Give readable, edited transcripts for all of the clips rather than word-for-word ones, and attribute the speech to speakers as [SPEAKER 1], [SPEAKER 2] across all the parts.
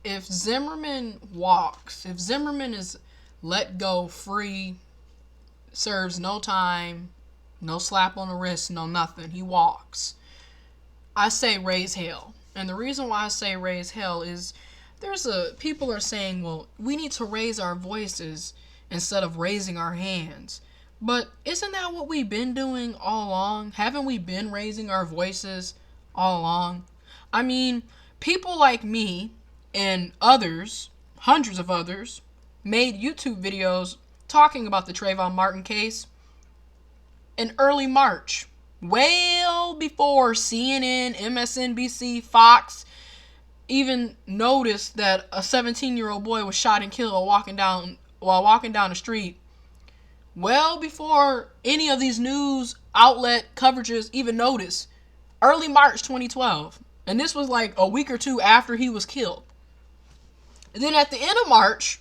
[SPEAKER 1] if Zimmerman walks, if Zimmerman is let go free, serves no time, no slap on the wrist, no nothing, he walks, I say raise hell. And the reason why I say raise hell is people are saying, well, we need to raise our voices instead of raising our hands. But isn't that what we've been doing all along? Haven't we been raising our voices all along? I mean, people like me and others, hundreds of others, made YouTube videos talking about the Trayvon Martin case in early March, well before CNN, MSNBC, Fox even noticed that a 17-year-old boy was shot and killed while walking down the street. Well before any of these news outlet coverages even noticed. Early March 2012. And this was like a week or two after he was killed. And then at the end of March,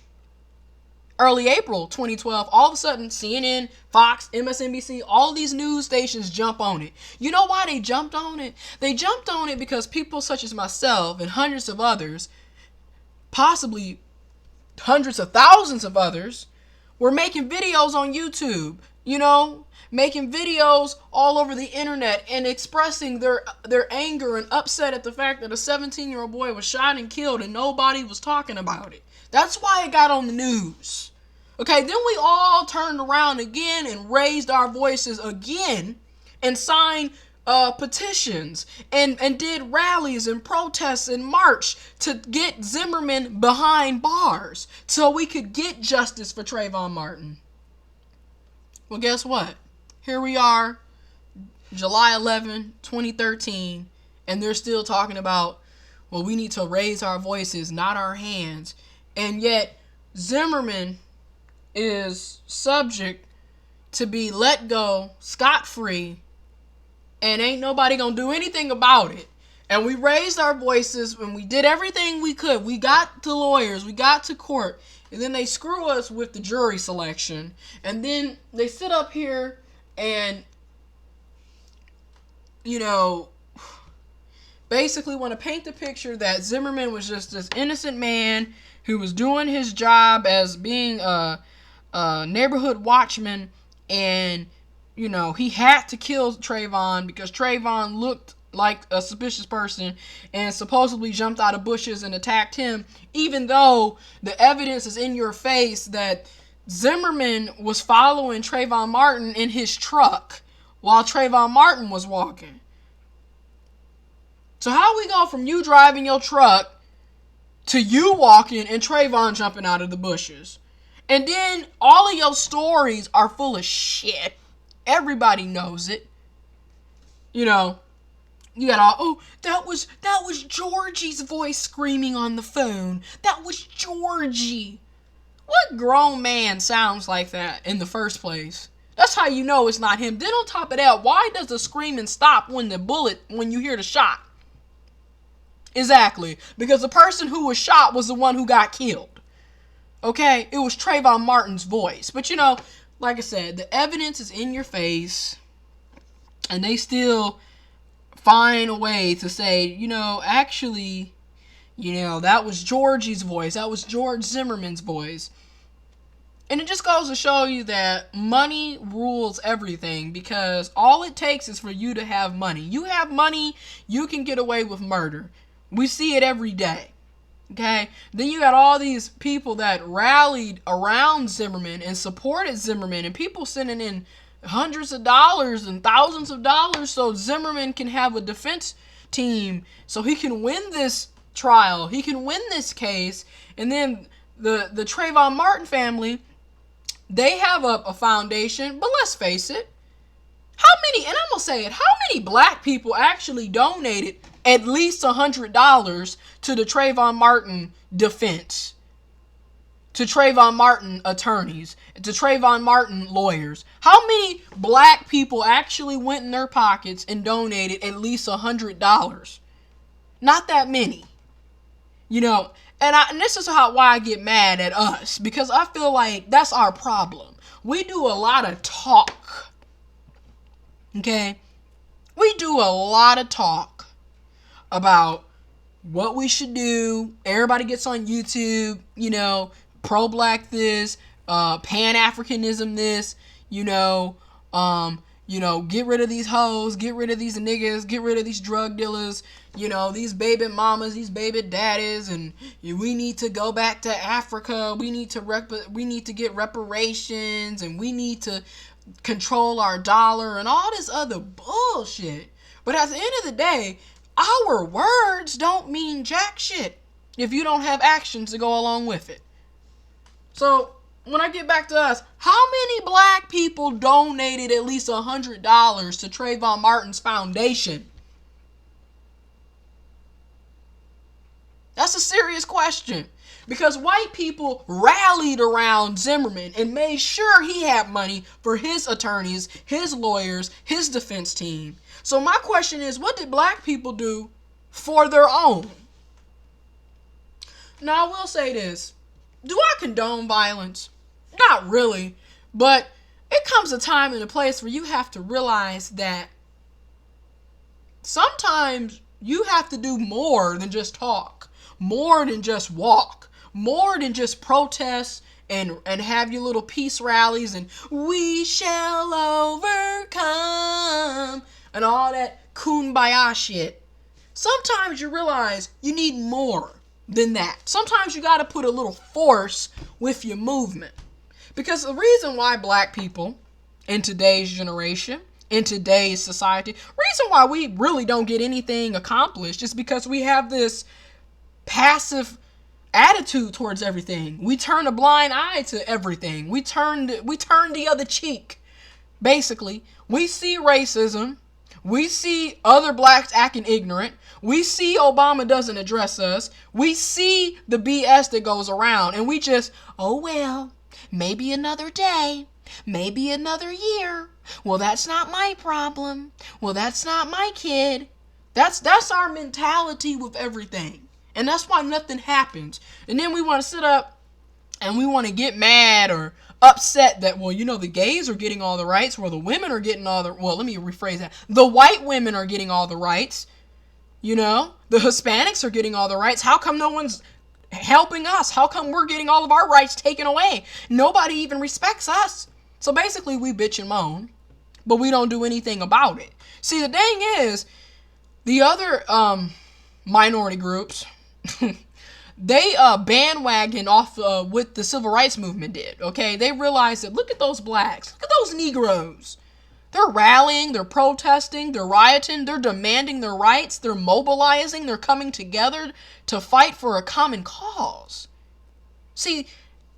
[SPEAKER 1] early April 2012, all of a sudden CNN, Fox, MSNBC, all these news stations jump on it. You know why they jumped on it? They jumped on it because people such as myself and hundreds of others, possibly hundreds of thousands of others, were making videos on YouTube, making videos all over the internet and expressing their anger and upset at the fact that a 17-year-old boy was shot and killed and nobody was talking about it. That's why it got on the news. Okay, then we all turned around again and raised our voices again and signed petitions and did rallies and protests and march to get Zimmerman behind bars so we could get justice for Trayvon Martin. Well, guess what? Here we are, July 11, 2013, and they're still talking about, well, we need to raise our voices, not our hands. And yet, Zimmerman is subject to be let go scot-free, and ain't nobody gonna do anything about it. And we raised our voices and we did everything we could. We got to lawyers, we got to court, and then they screw us with the jury selection. And then they sit up here and, basically want to paint the picture that Zimmerman was just this innocent man who was doing his job as being a neighborhood watchman, and he had to kill Trayvon because Trayvon looked like a suspicious person and supposedly jumped out of bushes and attacked him, even though the evidence is in your face that Zimmerman was following Trayvon Martin in his truck while Trayvon Martin was walking. So how we go from you driving your truck to you walking and Trayvon jumping out of the bushes? And then all of your stories are full of shit. Everybody knows it. You got that was Georgie's voice screaming on the phone. That was Georgie. What grown man sounds like that in the first place? That's how you know it's not him. Then on top of that, why does the screaming stop when you hear the shot? Exactly. Because the person who was shot was the one who got killed. Okay? It was Trayvon Martin's voice. But like I said, the evidence is in your face. And they still find a way to say, actually, that was Georgie's voice. That was George Zimmerman's voice. And it just goes to show you that money rules everything, because all it takes is for you to have money. You have money, you can get away with murder. We see it every day. Okay? Then you got all these people that rallied around Zimmerman and supported Zimmerman, and people sending in hundreds of dollars and thousands of dollars so Zimmerman can have a defense team, so he can win this trial, he can win this case. And then the Trayvon Martin family, they have a foundation, but let's face it, and I'm gonna say it, how many black people actually donated at least $100 to the Trayvon Martin defense, to Trayvon Martin attorneys, to Trayvon Martin lawyers? How many black people actually went in their pockets and donated at least $100? Not that many. And this is why I get mad at us, because I feel like that's our problem. We do a lot of talk. Okay? We do a lot of talk about what we should do. Everybody gets on YouTube, pro-black this, pan-Africanism this, get rid of these hoes, get rid of these niggas, get rid of these drug dealers, these baby mamas, these baby daddies, and we need to go back to Africa. We need to get reparations, and we need to control our dollar and all this other bullshit. But at the end of the day, our words don't mean jack shit if you don't have actions to go along with it. So when I get back to us, how many black people donated at least $100 to Trayvon Martin's foundation? That's a serious question. Because white people rallied around Zimmerman and made sure he had money for his attorneys, his lawyers, his defense team. So my question is, what did black people do for their own? Now, I will say this. Do I condone violence? Not really. But it comes a time and a place where you have to realize that sometimes you have to do more than just talk, more than just walk, more than just protest and have your little peace rallies and we shall overcome and all that kumbaya shit. Sometimes you realize you need more than that. Sometimes you got to put a little force with your movement. Because the reason why black people in today's generation, in today's society, reason why we really don't get anything accomplished is because we have this passive attitude towards everything. We turn a blind eye to everything. We turn the other cheek. Basically, we see racism. We see other blacks acting ignorant. We see Obama doesn't address us. We see the BS that goes around, and we just, oh well, maybe another day, maybe another year. Well, that's not my problem. Well, that's not my kid. That's our mentality with everything. And that's why nothing happens. And then we want to sit up and we want to get mad or upset that, well, the gays are getting all the rights, well, the women are getting all the, well, let me rephrase that. The white women are getting all the rights. The Hispanics are getting all the rights. How come no one's helping us? How come we're getting all of our rights taken away? Nobody even respects us. So basically we bitch and moan, but we don't do anything about it. See, the thing is, the other minority groups, they bandwagon off what the civil rights movement did, okay? They realized that, look at those blacks, look at those Negroes. They're rallying, they're protesting, they're rioting, they're demanding their rights, they're mobilizing, they're coming together to fight for a common cause. See,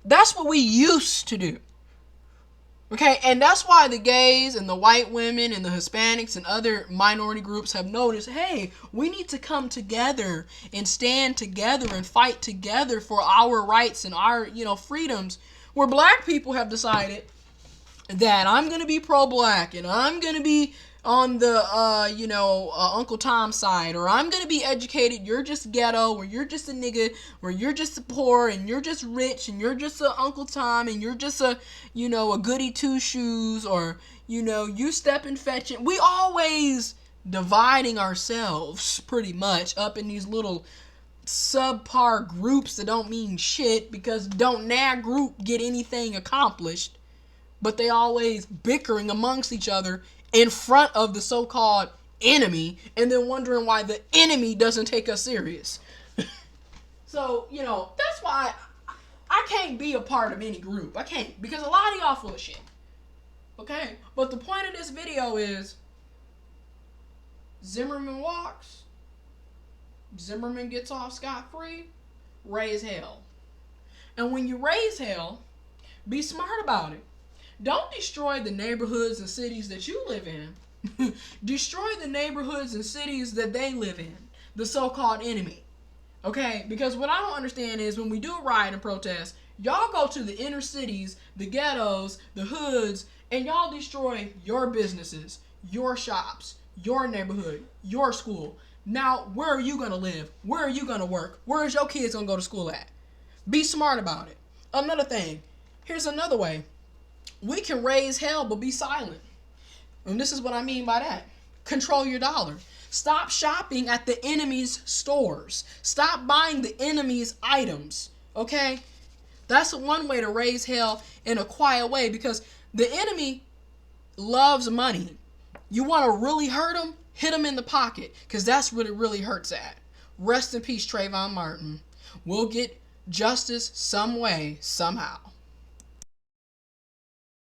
[SPEAKER 1] that's what we used to do. Okay, and that's why the gays and the white women and the Hispanics and other minority groups have noticed, hey, we need to come together and stand together and fight together for our rights and our, freedoms. Where black people have decided that I'm going to be pro-black and I'm going to be on the, Uncle Tom's side, or I'm going to be educated, you're just ghetto, or you're just a nigga, or you're just poor, and you're just rich, and you're just a Uncle Tom, and you're just a goody two-shoes, or, you step and fetch it. We always dividing ourselves, pretty much, up in these little subpar groups that don't mean shit, because don't that group get anything accomplished, but they always bickering amongst each other in front of the so-called enemy, and then wondering why the enemy doesn't take us serious. So, that's why I can't be a part of any group. I can't, because a lot of y'all full of shit. Okay? But the point of this video is, Zimmerman walks, Zimmerman gets off scot-free, raise hell. And when you raise hell, be smart about it. Don't destroy the neighborhoods and cities that you live in. Destroy the neighborhoods and cities that they live in. The so-called enemy. Okay? Because what I don't understand is when we do a riot and protest, y'all go to the inner cities, the ghettos, the hoods, and y'all destroy your businesses, your shops, your neighborhood, your school. Now, where are you going to live? Where are you going to work? Where is your kids going to go to school at? Be smart about it. Another thing. Here's another way. We can raise hell but be silent. And this is what I mean by that. Control your dollar. Stop shopping at the enemy's stores. Stop buying the enemy's items. Okay? That's one way to raise hell in a quiet way, because the enemy loves money. You want to really hurt him? Hit him in the pocket, because that's what it really hurts at. Rest in peace, Trayvon Martin. We'll get justice some way, somehow.